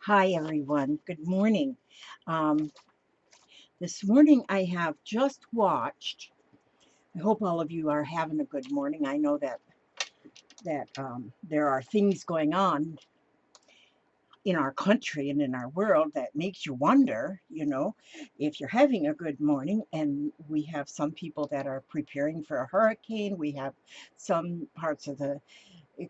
Hi, everyone. Good morning. Um, this morning I have just watched. I hope all of you are having a good morning. I know that there are things going on in our country and in our world that makes you wonder, if you're having a good morning. And we have some people that are preparing for a hurricane. We have some parts of the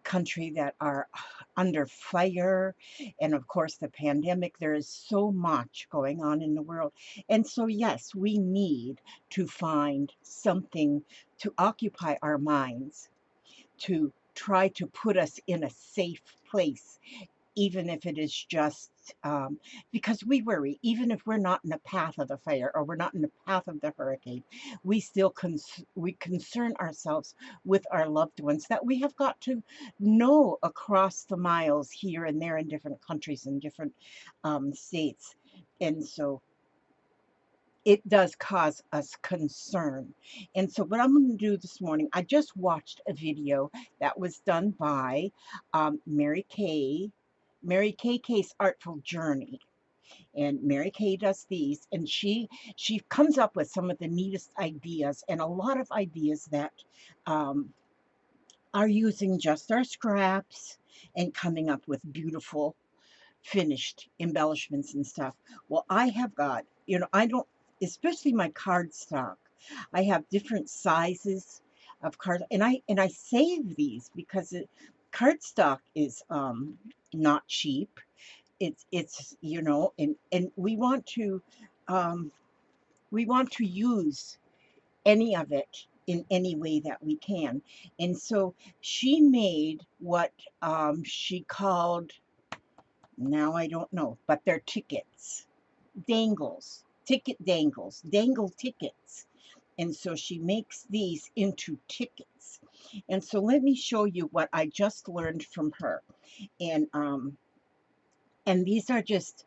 country that are under fire, and of course the pandemic. There is so much going on in the world, and so yes, we need to find something to occupy our minds, to try to put us in a safe place, even if it is just because we worry, even if we're not in the path of the fire or we're not in the path of the hurricane, we still we concern ourselves with our loved ones that we have got to know across the miles here and there in different countries and different states. And so it does cause us concern. And so, what I'm going to do this morning, I just watched a video that was done by Mary Kay Kay's Artful Journey. And Mary Kay does these, and she comes up with some of the neatest ideas, and a lot of ideas that um, are using just our scraps and coming up with beautiful finished embellishments and stuff. Well, I have got, I don't, especially my cardstock. I have different sizes of cards, and I save these because cardstock is not cheap. It's and um, we want to use any of it in any way that we can. And so she made what she called, now I don't know, but they're tickets, ticket dangles, dangle tickets. And so she makes these into tickets. And so let me show you what I just learned from her. And these are just,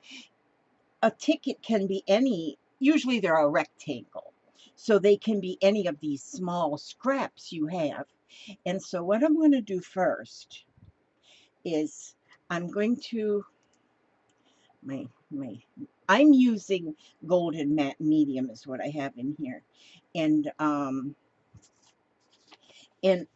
a ticket can be any, usually they're a rectangle. So they can be any of these small scraps you have. And so what I'm going to do first is I'm going to my I'm using golden matte medium is what I have in here. And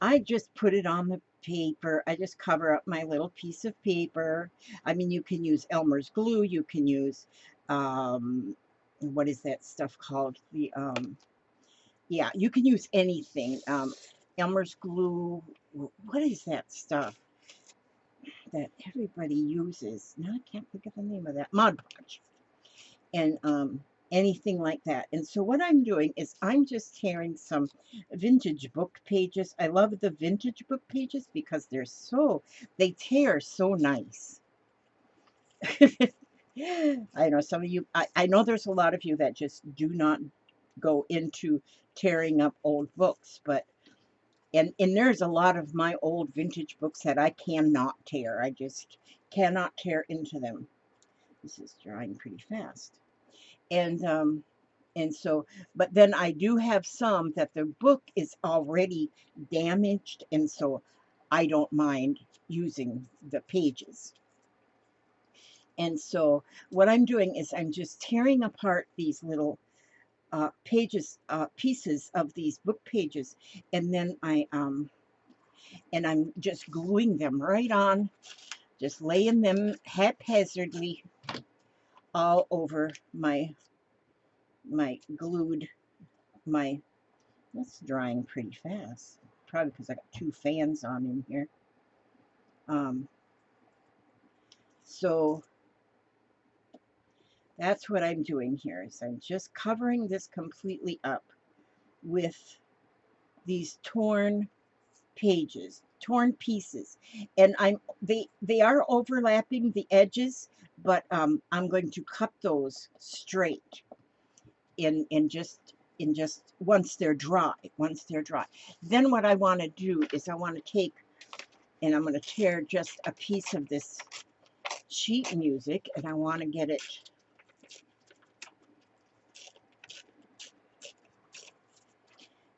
I just put it on the paper. I just cover up my little piece of paper. I mean, you can use Elmer's glue, you can use um what is that stuff called? The yeah, you can use anything. Elmer's glue, what is that stuff that everybody uses? No, I can't think of the name of that. Mod Podge. And anything like that. And so what I'm doing is I'm just tearing some vintage book pages. I love the vintage book pages because they tear so nice. I know some of you, I know there's a lot of you that just do not go into tearing up old books, but and there's a lot of my old vintage books that I cannot tear. I just cannot tear into them. This is drying pretty fast. And and so, but then I do have some that the book is already damaged, and so I don't mind using the pages. And so what I'm doing is I'm just tearing apart these little pieces of these book pages, and then I'm just gluing them right on, just laying them haphazardly all over my glued my That's drying pretty fast. Probably because I got two fans on in here. Um, so that's what I'm doing here is I'm just covering this completely up with these torn pages, torn pieces. And they are overlapping the edges, but I'm going to cut those straight in just once they're dry. Once they're dry. Then what I want to do is I want to take and I'm going to tear just a piece of this sheet music, and I want to get it,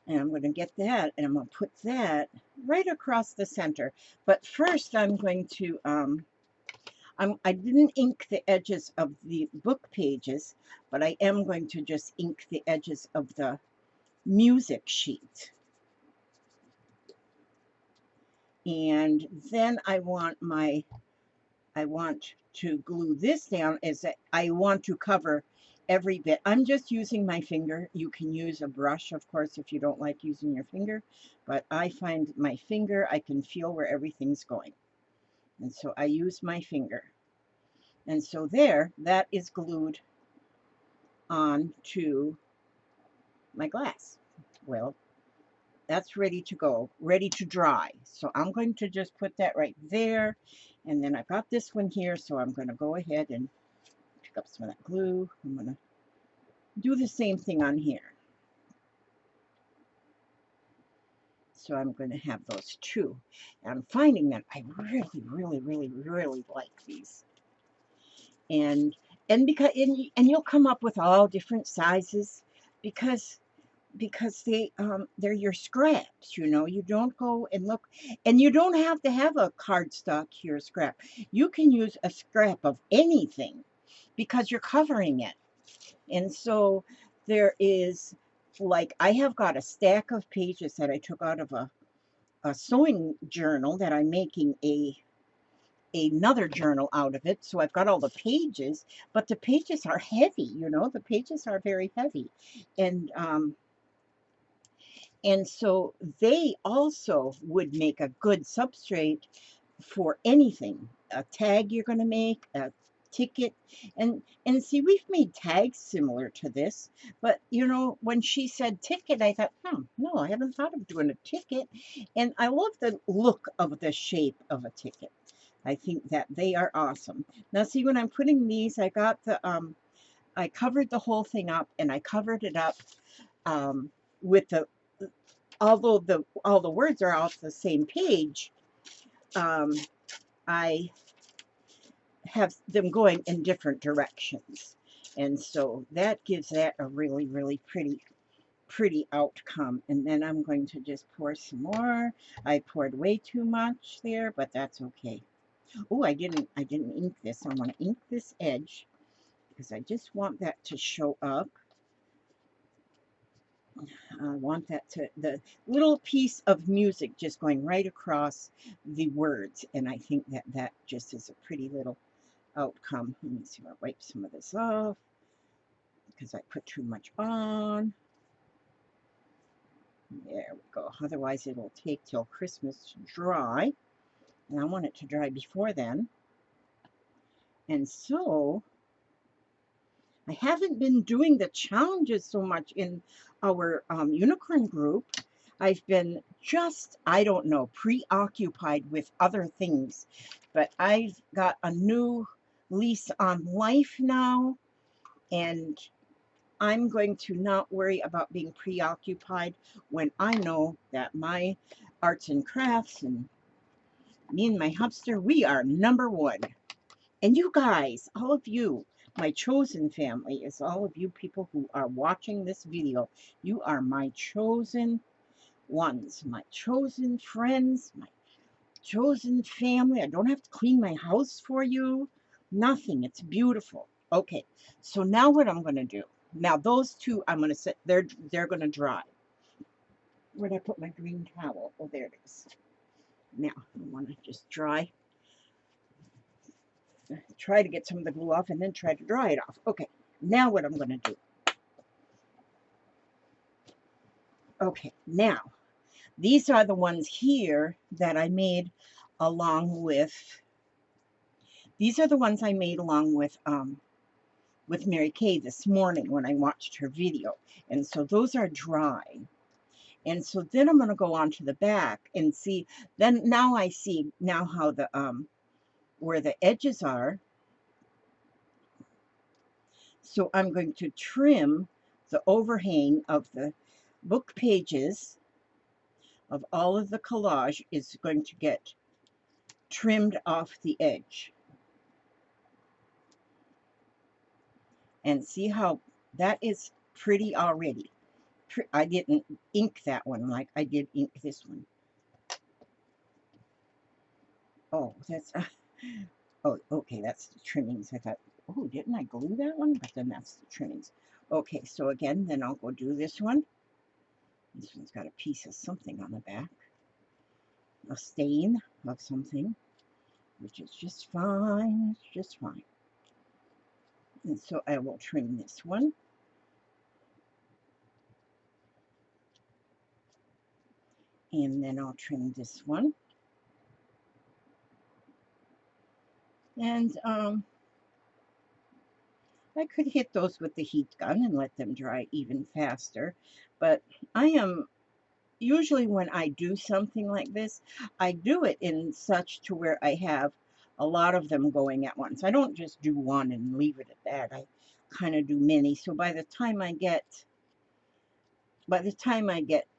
and I'm going to get that, and I'm going to put that right across the center. But first, I didn't ink the edges of the book pages, but I am going to just ink the edges of the music sheet. And then I want to glue this down, is that I want to cover every bit. I'm just using my finger. You can use a brush, of course, if you don't like using your finger, but I find my finger, I can feel where everything's going. And so I use my finger. And so there, that is glued on to my glass. Well, that's ready to go, ready to dry. So I'm going to just put that right there. And then I've got this one here, so I'm going to go ahead and pick up some of that glue. I'm going to do the same thing on here. So I'm going to have those two. And I'm finding that I really like these. And because you'll come up with all different sizes because they're your scraps, you know. You don't go and look, and you don't have to have a cardstock here scrap. You can use a scrap of anything because you're covering it. And so there is, like, I have got a stack of pages that I took out of a sewing journal that I'm making another journal out of it. So I've got all the pages, but the pages are heavy, you know. The pages are very heavy. And so they also would make a good substrate for anything, a tag you're going to make, a ticket. And see, we've made tags similar to this, but you know, when she said ticket, I thought, no, I haven't thought of doing a ticket. And I love the look of the shape of a ticket. I think that they are awesome. Now see, when I'm putting these, I got the I covered the whole thing up, and I covered it up with the, although all the words are off the same page, I have them going in different directions. And so that gives that a really pretty outcome. And then I'm going to just pour some more. I poured way too much there, but that's okay. Oh, I didn't ink this. I want to ink this edge because I just want that to show up. I want that to, the little piece of music just going right across the words. And I think that that just is a pretty little outcome. Let me see, I'll wipe some of this off because I put too much on. There we go. Otherwise it'll take till Christmas to dry. And I want it to dry before then. And so I haven't been doing the challenges so much in our unicorn group. I've been just, I don't know, preoccupied with other things. But I've got a new lease on life now, and I'm going to not worry about being preoccupied when I know that my arts and crafts and me and my hubster, we are #1. And you guys, all of you, my chosen family, is all of you people who are watching this video. You are my chosen ones, my chosen friends, my chosen family. I don't have to clean my house for you. Nothing. It's beautiful. Okay, so now what I'm going to do. Now those two I'm going to set, they're going to dry. Where'd I put my green towel? Oh, there it is. Now I want to just try to get some of the glue off and then try to dry it off. Okay, now what I'm going to do. Okay, now these are the ones here that I made along with, these are the ones I made along with Mary Kay this morning when I watched her video. And so those are dry. And so then I'm going to go on to the back and see, then now I see now how the, where the edges are. So I'm going to trim the overhang of the book pages of all of the collage is going to get trimmed off the edge. And see how that is pretty already. I didn't ink that one like I did ink this one. Oh, that's Oh, okay, that's the trimmings. I thought, oh, didn't I glue that one? But then that's the trimmings. Okay, so again, then I'll go do this one. This one's got a piece of something on the back, a stain of something, which is just fine. It's just fine. And so I will trim this one. And then I'll trim this one. And I could hit those with the heat gun and let them dry even faster. But I am usually when I do something like this, I do it in such to where I have a lot of them going at once. I don't just do one and leave it at that. I kind of do many. So by the time I get,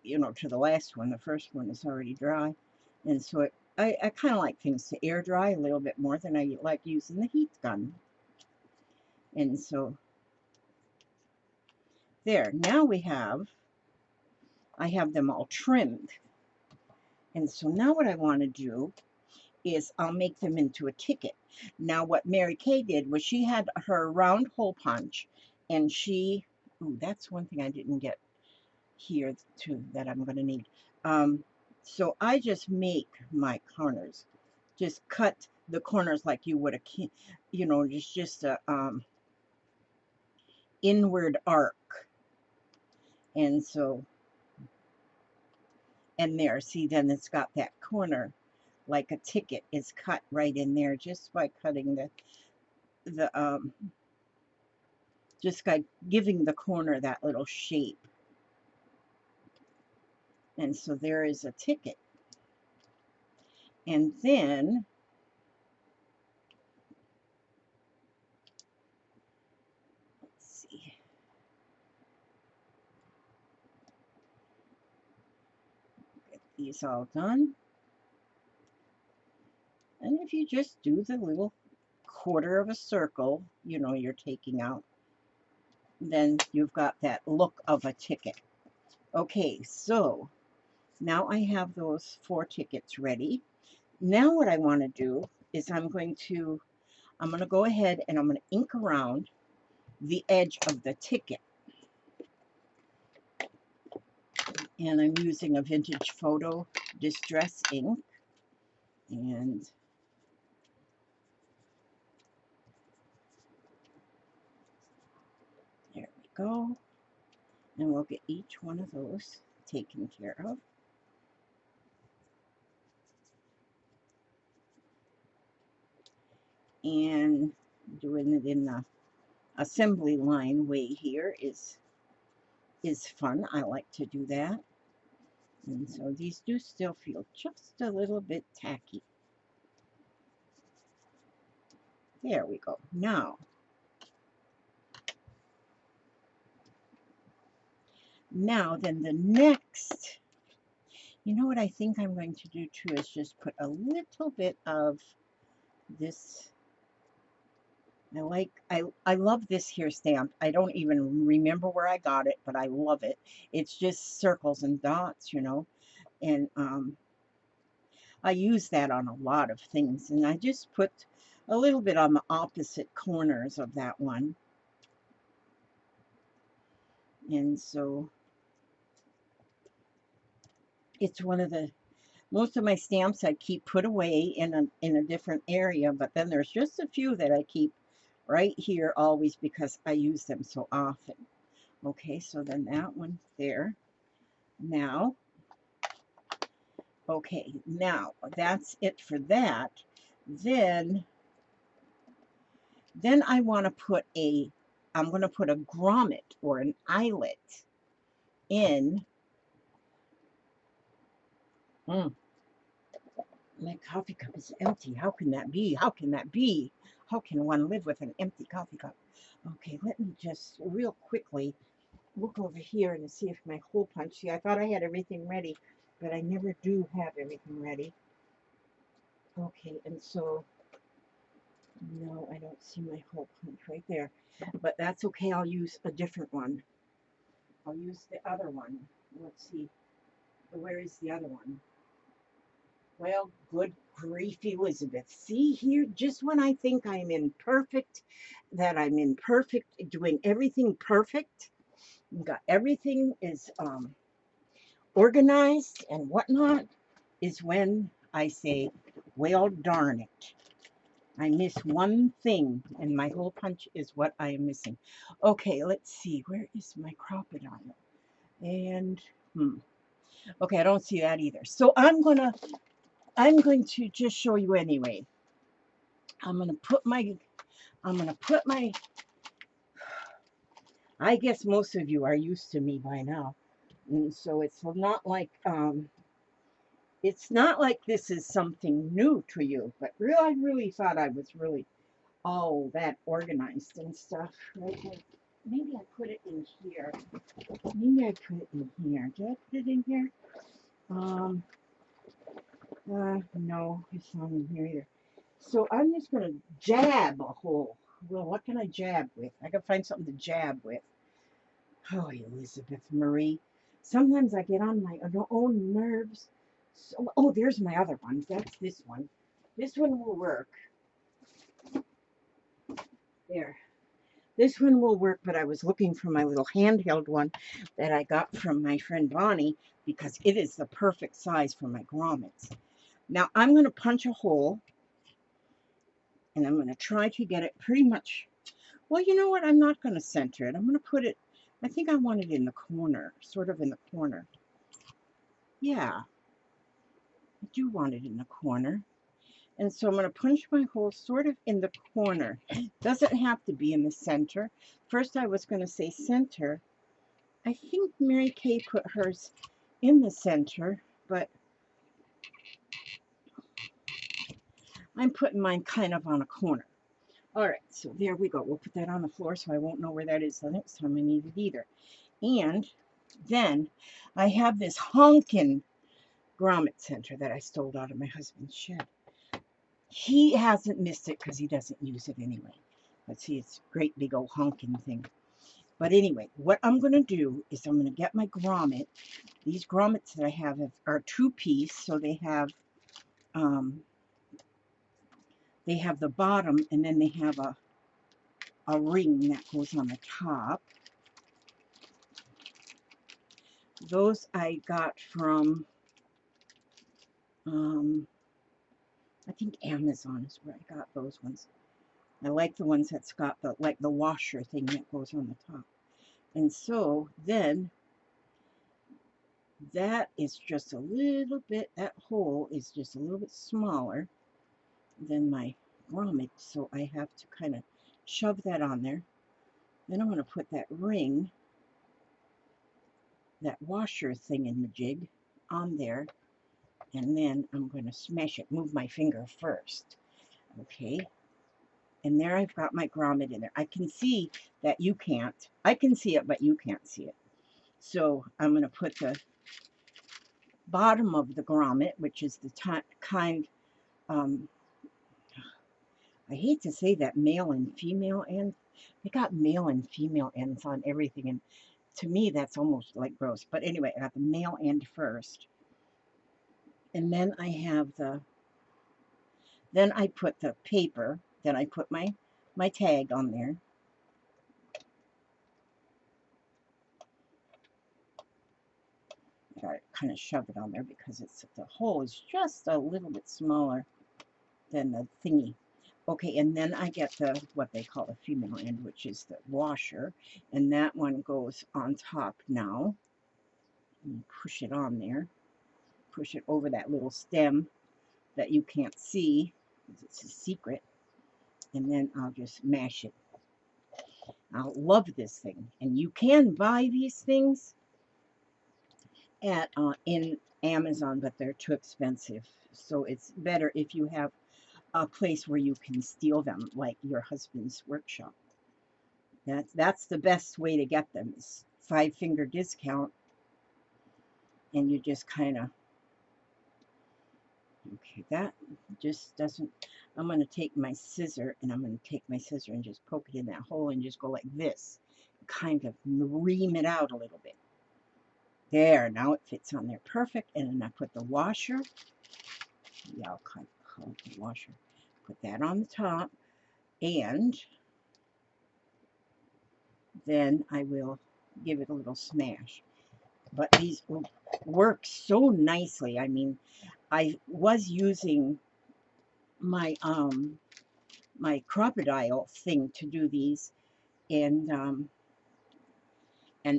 you know, to the last one, the first one is already dry. And so I kind of like things to air dry a little bit more than I like using the heat gun. And so there, now I have them all trimmed. And so now what I want to do is I'll make them into a ticket. Now what Mary Kay did was she had her round hole punch and ooh, that's one thing I didn't get here too that I'm going to need. So I just make my corners. Just cut the corners like you would you know, just a inward arc. And so, and there, see, then it's got that corner like a ticket is cut right in there just by cutting the just by giving the corner that little shape. And so there is a ticket. And then let's see. Get these all done. And if you just do the little quarter of a circle, you know, you're taking out, then you've got that look of a ticket. Okay, so now I have those 4 tickets ready. Now what I want to do is I'm going to go ahead and I'm going to ink around the edge of the ticket. And I'm using a vintage photo distress ink. And there we go. And we'll get each one of those taken care of. And doing it in the assembly line way here is fun. I like to do that. And so these do still feel just a little bit tacky. There we go. Now then the next, you know what I think I'm going to do too is just put a little bit of this. I love this here stamp. I don't even remember where I got it, but I love it. It's just circles and dots, you know, and I use that on a lot of things, and I just put a little bit on the opposite corners of that one. And so it's one of the most of my stamps I keep put away in a different area, but then there's just a few that I keep right here always because I use them so often. Okay, so then that one there. Now, okay, now that's it for that. Then I want to put I'm going to put a grommet or an eyelet in. My coffee cup is empty. How can that be? How can that be? How can one live with an empty coffee cup? Okay, let me just real quickly look over here and see if my hole punch. See, I thought I had everything ready, but I never do have everything ready. Okay, and so, no, I don't see my hole punch right there. But that's okay. I'll use a different one. I'll use the other one. Let's see. Where is the other one? Well, good grief, Elizabeth. See here, just when I think I'm in perfect, doing everything perfect, got everything is organized and whatnot, is when I say, well, darn it. I miss one thing, and my hole punch is what I am missing. Okay, let's see. Where is my crocodile? And okay, I don't see that either. So I'm going to just show you anyway. I'm gonna put my I'm gonna put my I guess most of you are used to me by now. And so it's not like this is something new to you, but I really thought I was really all that organized and stuff. Right? Maybe I put it in here. Maybe I put it in here. Did I put it in here? Um, no, it's not in here either. So I'm just gonna jab a hole. Well, what can I jab with? I can find something to jab with. Oh, Elizabeth Marie. Sometimes I get on my own nerves. So, oh, there's my other one. That's this one. This one will work. There. This one will work, but I was looking for my little handheld one that I got from my friend Bonnie because it is the perfect size for my grommets. Now I'm going to punch a hole and I'm going to try to get it pretty much. Well, you know what? I'm not going to center it. I'm going to put it, I think I want it in the corner, sort of in the corner. Yeah, I do want it in the corner. And so I'm going to punch my hole sort of in the corner. Doesn't have to be in the center. First I was going to say center. I think Mary Kay put hers in the center, but I'm putting mine kind of on a corner. All right, so there we go. We'll put that on the floor so I won't know where that is the next time I need it either. And then I have this honkin' grommet center that I stole out of my husband's shed. He hasn't missed it because he doesn't use it anyway. Let's see, it's a great big old honking thing. But anyway, what I'm going to do is I'm going to get my grommet. These grommets that I have are two-piece, so um, they have the bottom and then they have a ring that goes on the top. Those I got from, I think Amazon is where I got those ones. I like the ones that's got the washer thing that goes on the top. And so then that is just a little bit, that hole is just a little bit smaller than my grommet. So I have to kind of shove that on there. Then I'm going to put that ring, that washer thing in the jig on there. And then I'm going to smash it, move my finger first. Okay. And there I've got my grommet in there. I can see that you can't. I can see it, but you can't see it. So I'm going to put the bottom of the grommet, which is the kind, um, I hate to say that male and female end. They got male and female ends on everything. And to me, that's almost like gross. But anyway, I got the male end first. And then I have then I put the paper. Then I put my tag on there. I gotta kind of shove it on there because the hole is just a little bit smaller than the thingy. Okay, and then I get what they call the female end, which is the washer, and that one goes on top now. And push it on there, push it over that little stem that you can't see, because it's a secret, and then I'll just mash it. I love this thing, and you can buy these things at in Amazon, but they're too expensive. So it's better if you have a place where you can steal them, like your husband's workshop. That's the best way to get them is 5-finger discount, and you just kind of okay. That just doesn't. I'm going to take my scissor and just poke it in that hole and just go like this, kind of ream it out a little bit. There, now it fits on there perfect. And then I put the washer Yeah, I'll cut the washer. Put that on the top, and then I will give it a little smash. But these work so nicely. I mean, I was using my my crocodile thing to do these, and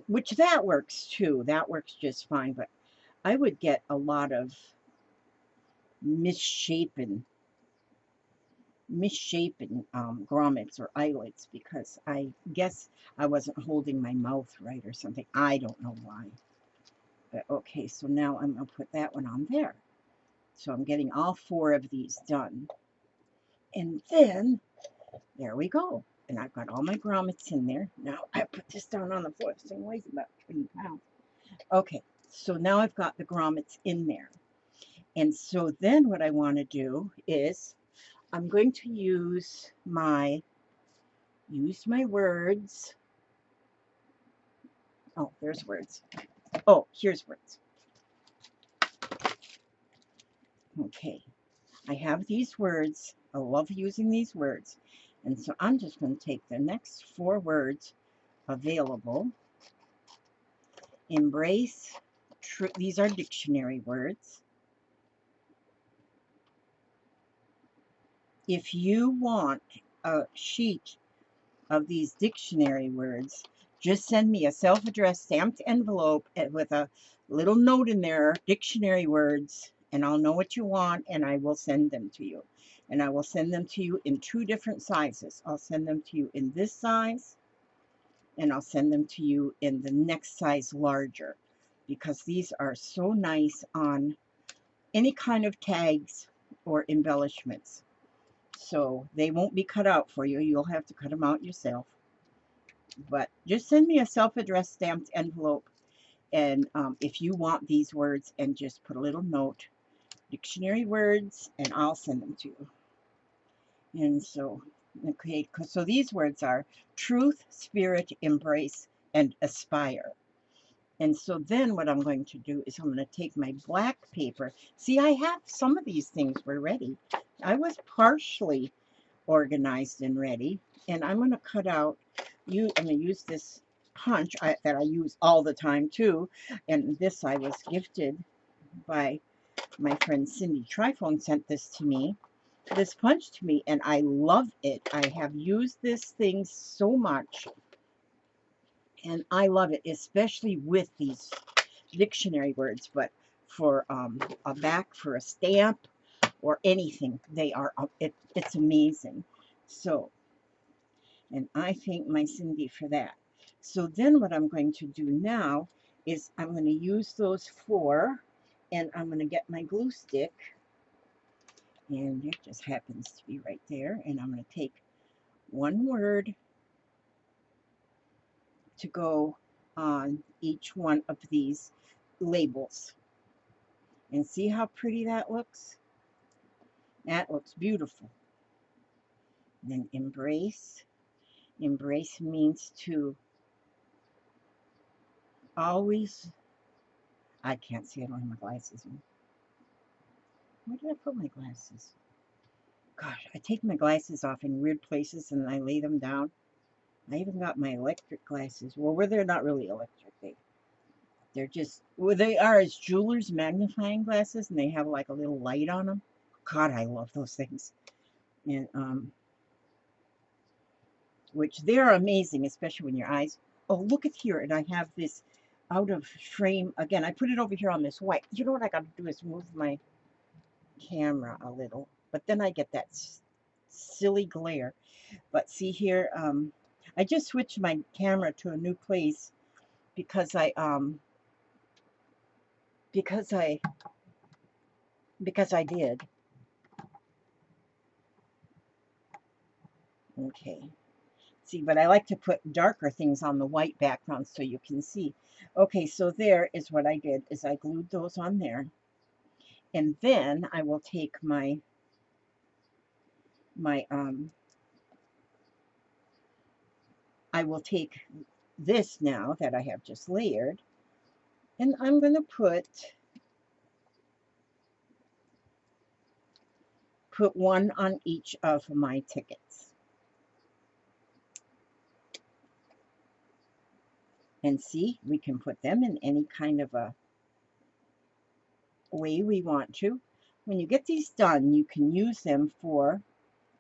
which that works too. That works just fine. But I would get a lot of misshapen grommets or eyelets because I guess I wasn't holding my mouth right or something. I don't know why. But okay, so now I'm going to put that one on there. So I'm getting all 4 of these done. And then, there we go. And I've got all my grommets in there. Now I put this down on the floor. This thing weighs about 20 pounds. Okay, so now I've got the grommets in there. And so then what I want to do is I'm going to use my words. Oh, there's words. Oh, here's words. Okay, I have these words. I love using these words. And so I'm just going to take the next 4 words available. Embrace. These are dictionary words. If you want a sheet of these dictionary words, just send me a self-addressed stamped envelope with a little note in there, dictionary words, and I'll know what you want and I will send them to you. And I will send them to you in 2 different sizes. I'll send them to you in this size and I'll send them to you in the next size larger, because these are so nice on any kind of tags or embellishments. So they won't be cut out for you. You'll have to cut them out yourself. But just send me a self-addressed stamped envelope, and if you want these words, and just put a little note, dictionary words, and I'll send them to you. And so, okay, so these words are truth, spirit, embrace, and aspire. And so then what I'm going to do is I'm going to take my black paper. See, I have some of these things were ready. I was partially organized and ready. And I'm going to cut out, I'm going to use this punch that I use all the time too. And this I was gifted by my friend Cindy Trifone, sent this to me, this punch to me, and I love it. I have used this thing so much and I love it, especially with these dictionary words, but for a back for a stamp or anything, they are, it's amazing. So, and I thank my Cindy for that. So then what I'm going to do now is I'm going to use those 4, and I'm going to get my glue stick, and it just happens to be right there, and I'm going to take one word to go on each one of these labels. And see how pretty that looks? That looks beautiful. Then embrace. Embrace means to always, I can't see, I don't have my glasses on. Where did I put my glasses? Gosh, I take my glasses off in weird places and I lay them down. I even got my electric glasses. Well, they're not really electric. They're just, well, they are as jeweler's magnifying glasses, and they have like a little light on them. God, I love those things. And which they're amazing, especially when your eyes. Oh, look at here, and I have this out of frame again. I put it over here on this white. You know what I got to do is move my camera a little, but then I get that silly glare. But see here, I just switched my camera to a new place because because I did. Okay. See, but I like to put darker things on the white background so you can see. Okay, so there is what I did, is I glued those on there. And then I will take my I will take this now that I have just layered, and I'm going to put put one on each of my tickets. And see, we can put them in any kind of a way we want to. When you get these done, you can use them for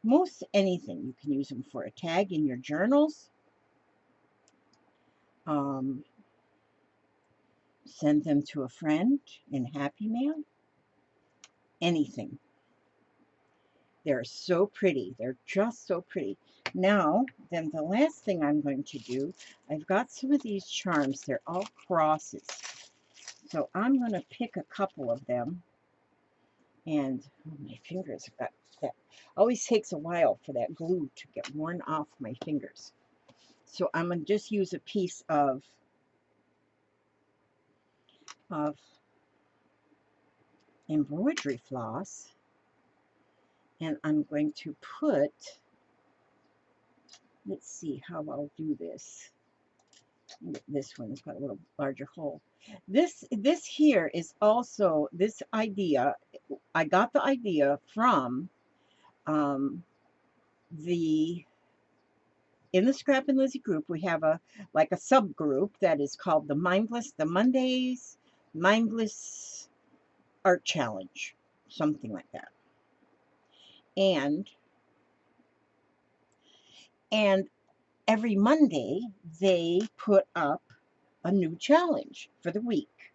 most anything. You can use them for a tag in your journals. Send them to a friend in Happy Mail. Anything. They're so pretty. They're just so pretty. Now, then the last thing I'm going to do, I've got some of these charms. They're all crosses. So I'm going to pick a couple of them. And oh, my fingers have got that. Always takes a while for that glue to get worn off my fingers. So I'm going to just use a piece of embroidery floss. And I'm going to put, let's see how I'll do this. This one's got a little larger hole. This here is also, this idea, I got the idea from in the Scrap and Lizzie group, we have a subgroup that is called the Mondays Mindless Art Challenge, something like that. And every Monday they put up a new challenge for the week.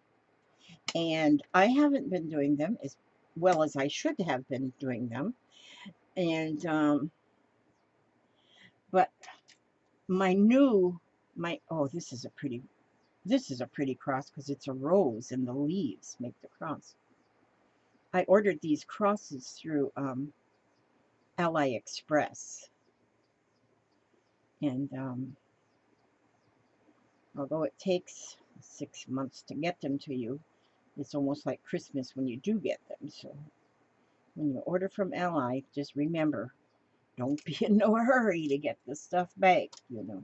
And I haven't been doing them as well as I should have been doing them. And but oh, this is a pretty cross because it's a rose and the leaves make the cross. I ordered these crosses through AliExpress. And although it takes 6 months to get them to you, it's almost like Christmas when you do get them. So when you order from Ally, just remember, don't be in no hurry to get the stuff back, you know.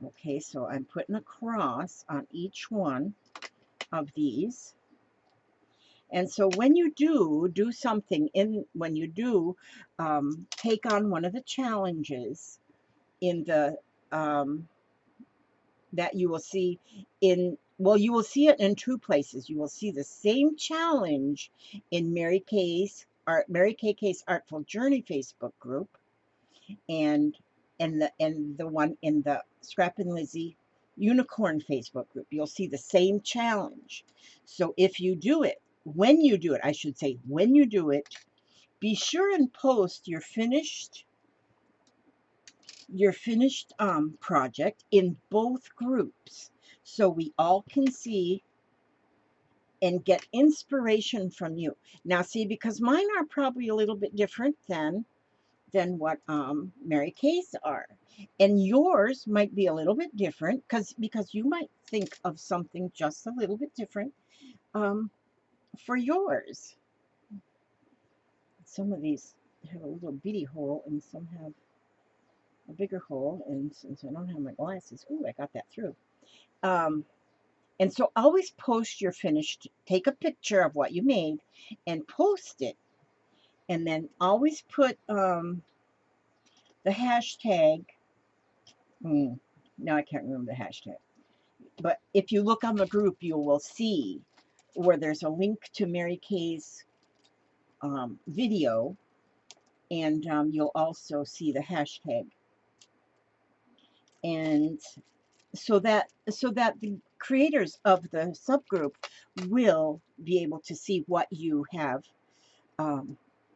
Okay, so I'm putting a cross on each one of these. And so when you do something, when you do take on one of the challenges in the that you will see you will see it in two places. You will see the same challenge in Mary K. K's Artful Journey Facebook group, and the one in the Scrap and Lizzie Unicorn Facebook group. You'll see the same challenge. So if you do it, when you do it, be sure and post your finished project in both groups so we all can see and get inspiration from you. Now see, because mine are probably a little bit different than what Mary Kay's are, and yours might be a little bit different because you might think of something just a little bit different for yours. Some of these have a little bitty hole and some have a bigger hole, and since I don't have my glasses, ooh, I got that through. And so always post your finished, take a picture of what you made and post it, and then always put the hashtag. No, I can't remember the hashtag, but if you look on the group, you will see where there's a link to Mary Kay's video, and you'll also see the hashtag. And so that the creators of the subgroup will be able to see what you have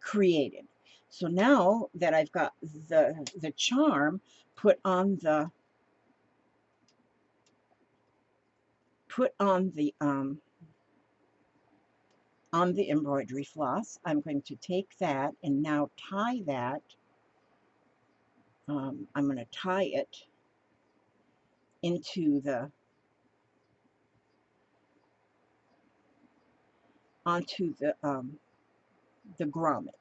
created. So now that I've got the charm put on the embroidery floss, I'm going to take that and now tie that. I'm going to tie it into onto the grommet.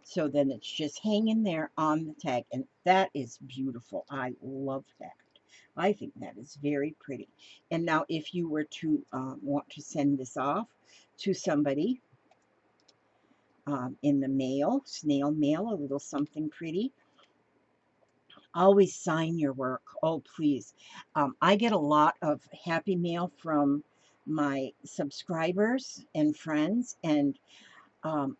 So then it's just hanging there on the tag, and that is beautiful. I love that. I think that is very pretty. And now if you were to want to send this off to somebody, in the mail, snail mail, a little something pretty. Always sign your work. Oh, please. I get a lot of happy mail from my subscribers and friends, and um,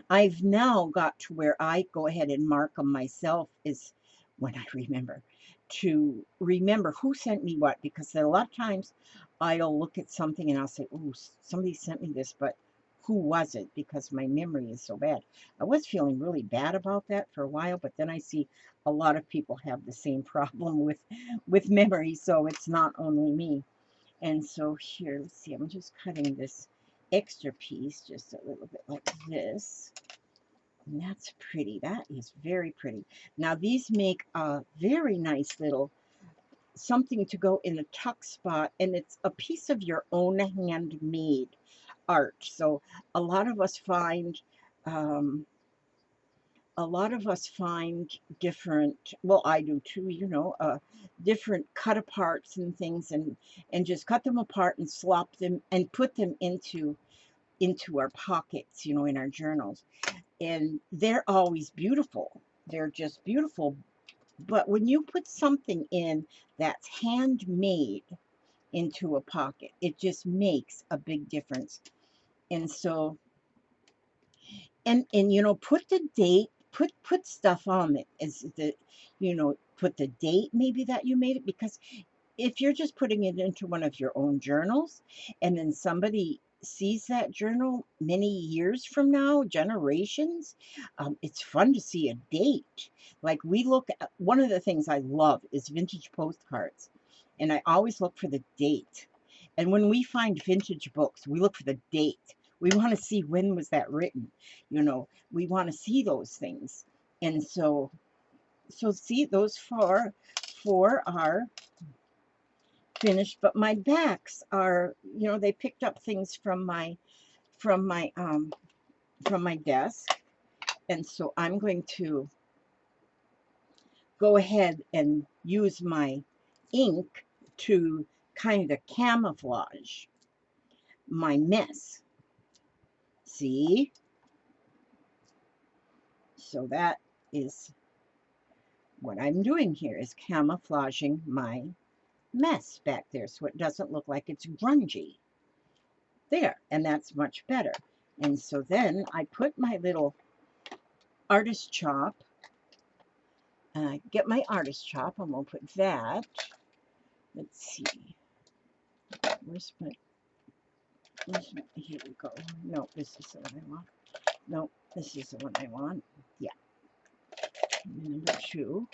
I've now got to where I go ahead and mark them myself is when I remember who sent me what, because a lot of times I'll look at something and I'll say, "Oh, somebody sent me this, but who was it?" Because my memory is so bad. I was feeling really bad about that for a while, but then I see a lot of people have the same problem with memory, so it's not only me. And so here, let's see, I'm just cutting this extra piece just a little bit like this. And that's pretty. That is very pretty. Now these make a very nice little something to go in a tuck spot, and it's a piece of your own handmade art. So a lot of us find um, different, well, I do too, different cut aparts and things, and just cut them apart and slop them and put them into our pockets, in our journals. And they're always beautiful. They're just beautiful. But when you put something in that's handmade into a pocket, it just makes a big difference. And so, and put the date, put stuff on it as the, put the date maybe that you made it, because if you're just putting it into one of your own journals and then somebody sees that journal many years from now, generations, it's fun to see a date. Like we look at, one of the things I love is vintage postcards, and I always look for the date. And when we find vintage books, we look for the date. We want to see when was that written. We want to see those things. And so see, those four are finished, but my backs are, they picked up things from my from my desk, and so I'm going to go ahead and use my ink to kind of camouflage my mess. See? So that is what I'm doing here, is camouflaging my mess back there so it doesn't look like it's grungy. There, and that's much better. And so then I put my little artist chop, get my artist chop, and we'll put that. Let's see, here we go. No, this is the one I want. No, this is the one I want. Yeah, number 2.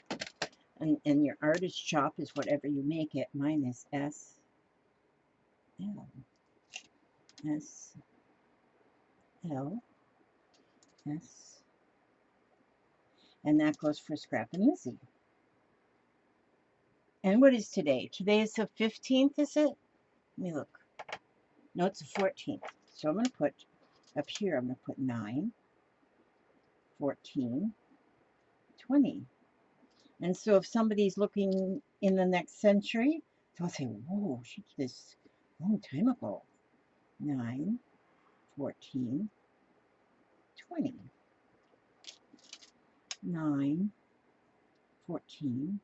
And your artist chop is whatever you make it. Mine is S, L, S, L, S, and that goes for Scrap and Lizzie. And what is today? Today is the 15th, is it? Let me look. No, it's the 14th. So I'm going to put, up here, I'm going to put 9, 14, 20. And so if somebody's looking in the next century, they'll say, whoa, she did this a long time ago. 9, 14, 20. 9, 14,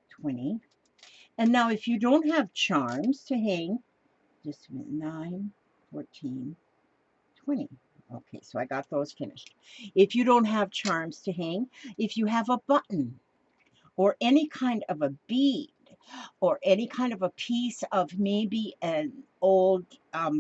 20. And now if you don't have charms to hang, just a minute, 9, 14, 20. Okay, so I got those finished. If you don't have charms to hang, if you have a button or any kind of a bead or any kind of a piece of maybe an old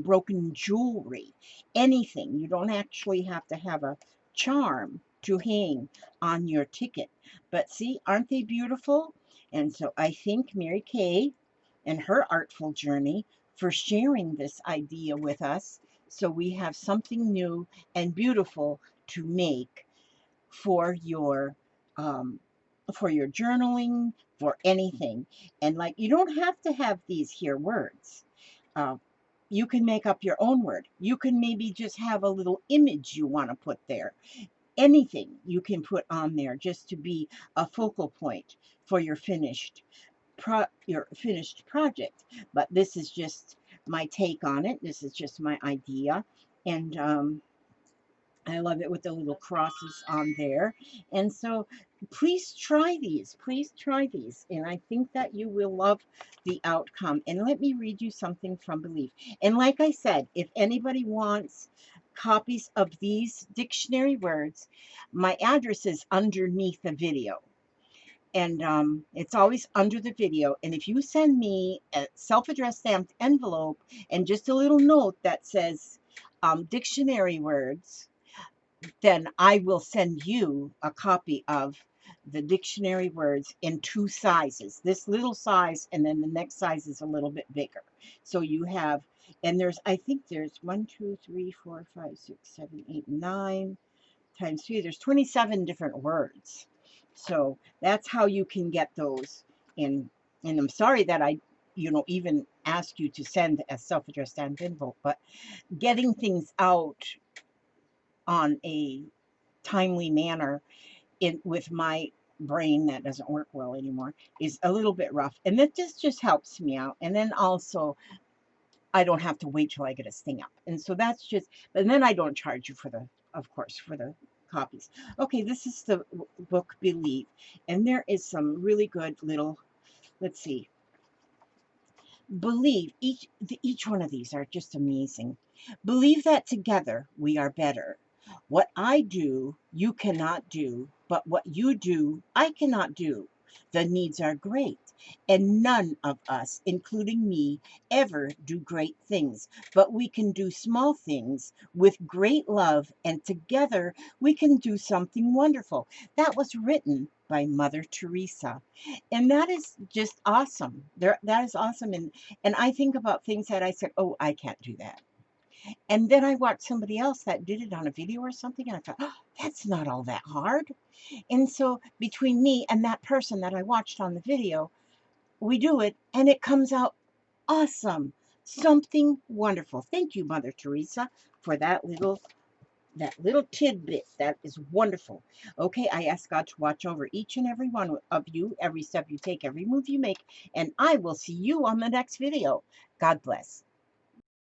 broken jewelry, anything, you don't actually have to have a charm to hang on your ticket. But see, aren't they beautiful? And so I thank Mary Kay and her artful journey for sharing this idea with us, so we have something new and beautiful to make for your um, journaling, for anything. And like, you don't have to have these here words. Uh, you can make up your own word. You can maybe just have a little image you want to put there. Anything you can put on there just to be a focal point for your finished project. But this is just my take on it. This is just my idea. And I love it with the little crosses on there. And so please try these. Please try these. And I think that you will love the outcome. And let me read you something from Believe. And like I said, if anybody wants copies of these dictionary words, my address is underneath the video. And it's always under the video. And if you send me a self-addressed stamped envelope and just a little note that says dictionary words, then I will send you a copy of the dictionary words in 2 sizes. This little size, and then the next size is a little bit bigger. So you have, and there's, I think there's 1, 2, 3, 4, 5, 6, 7, 8, 9 times 3. There's 27 different words. So that's how you can get those in. And I'm sorry that I, even ask you to send a self-addressed stamped envelope, but getting things out on a timely manner with my brain that doesn't work well anymore is a little bit rough, and that just helps me out. And then also I don't have to wait till I get a stamp, and so that's just, and then I don't charge you for the, of course, for the copies. Okay, this is the book Believe, and there is some really good little, let's see, Believe, each one of these are just amazing. Believe that together we are better. What I do, you cannot do, but what you do, I cannot do. The needs are great, and none of us, including me, ever do great things, but we can do small things with great love, and together we can do something wonderful. That was written by Mother Teresa. And that is just awesome. That is awesome. And I think about things that I said, oh, I can't do that. And then I watched somebody else that did it on a video or something, and I thought, oh, that's not all that hard. And so between me and that person that I watched on the video, we do it, and it comes out awesome. Something wonderful. Thank you, Mother Teresa, for that little tidbit. That is wonderful. Okay, I ask God to watch over each and every one of you, every step you take, every move you make, and I will see you on the next video. God bless.